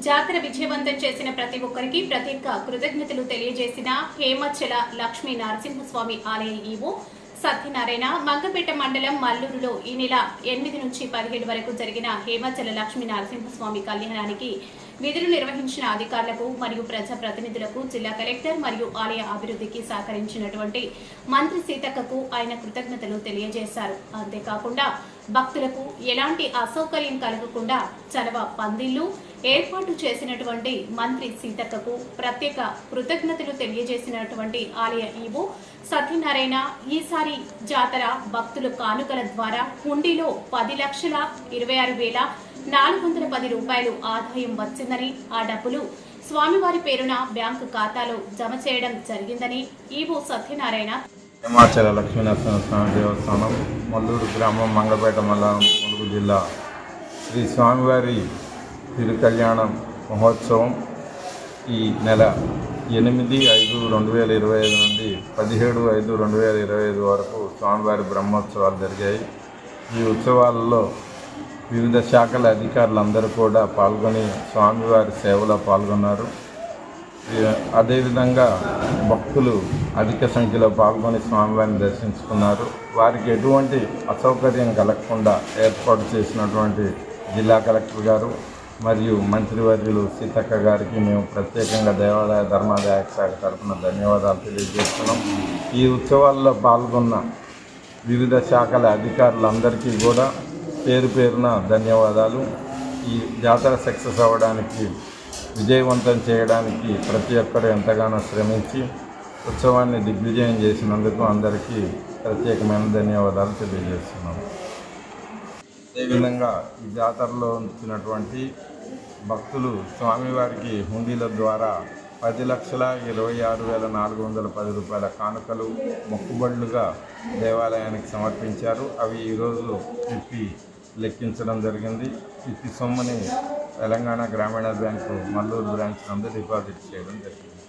జాతర విజయవంతం చేసిన ప్రతి ఒక్కరికి ప్రత్యేక కృతజ్ఞతలు తెలియజేసిన హేమచల లక్ష్మీ నరసింహస్వామి ఆలయ ఈవో సత్యనారాయణ మంగపేట మండలం మల్లూరులో ఈ నెల 8 నుంచి 17 వరకు జరిగిన హేమచల లక్ష్మీ నరసింహస్వామి కళ్యాణానికి విధులు నిర్వహించిన అధికారులకు మరియు ప్రజాప్రతినిధులకు జిల్లా కలెక్టర్ మరియు ఆలయ అభివృద్ధికి సహకరించినటువంటి మంత్రి సీతక్కకు ఆయన కృతజ్ఞతలు తెలియజేశారు. అంతేకాకుండా భక్తులకు ఎలాంటి అసౌకర్యం కలగకుండా చలవ పందిళ్లు ఏర్పాటు చేసినటువంటి మంత్రి సీతక్కకు ప్రత్యేక కృతజ్ఞతలు తెలియజేసినటువంటి ఆలయ ఈవో సత్యనారాయణ ఈసారి జాతర భక్తుల కానుకల ద్వారా హుండీలో 10,26,410 రూపాయలు ఆదాయం వచ్చిందని ఆ డబ్బులు స్వామివారి పేరున బ్యాంకు ఖాతాలో జమ చేయడం జరిగిందని ఈవో సత్యనారాయణ హేమాచల లక్ష్మీనరసింహస్వామి దేవస్థానం మల్లూరు గ్రామం మంగపేట మండలం ములుగు జిల్లా శ్రీ స్వామివారి తిరు కళ్యాణ మహోత్సవం ఈ నెల 8/5/2025 నుండి 17/5/2025 వరకు స్వామివారి బ్రహ్మోత్సవాలు జరిగాయి. ఈ ఉత్సవాలలో వివిధ శాఖల అధికారులందరూ కూడా పాల్గొని స్వామివారి సేవలో పాల్గొన్నారు. అదేవిధంగా భక్తులు అధిక సంఖ్యలో పాల్గొని స్వామివారిని దర్శించుకున్నారు. వారికి ఎటువంటి అసౌకర్యం కలగకుండా ఏర్పాటు చేసినటువంటి జిల్లా కలెక్టర్ గారు మరియు మంత్రివర్యులు సీతక్క గారికి మేము ప్రత్యేకంగా దేవాదాయ ధర్మాదాయ శాఖ తరఫున ధన్యవాదాలు తెలియజేస్తున్నాం. ఈ ఉత్సవాల్లో పాల్గొన్న వివిధ శాఖల అధికారులందరికీ కూడా పేరు పేరున ధన్యవాదాలు. ఈ జాతర సక్సెస్ అవ్వడానికి విజయవంతం చేయడానికి ప్రతి ఒక్కరు ఎంతగానో శ్రమించి ఉత్సవాన్ని దిగ్విజయం చేసినందుకు అందరికీ ప్రత్యేకమైన ధన్యవాదాలు తెలియజేస్తున్నాము. అదేవిధంగా ఈ జాతరలో ఉంచినటువంటి భక్తులు స్వామివారికి హుండీల ద్వారా 10,26,410 రూపాయల కానుకలు మొక్కుబడులుగా దేవాలయానికి సమర్పించారు. అవి ఈరోజు తిప్పి లెక్కించడం జరిగింది. ఈ సొమ్ముని తెలంగాణ గ్రామీణ బ్యాంకు మల్లూరు బ్రాంచ్ నందు డిపాజిట్ చేయడం జరిగింది.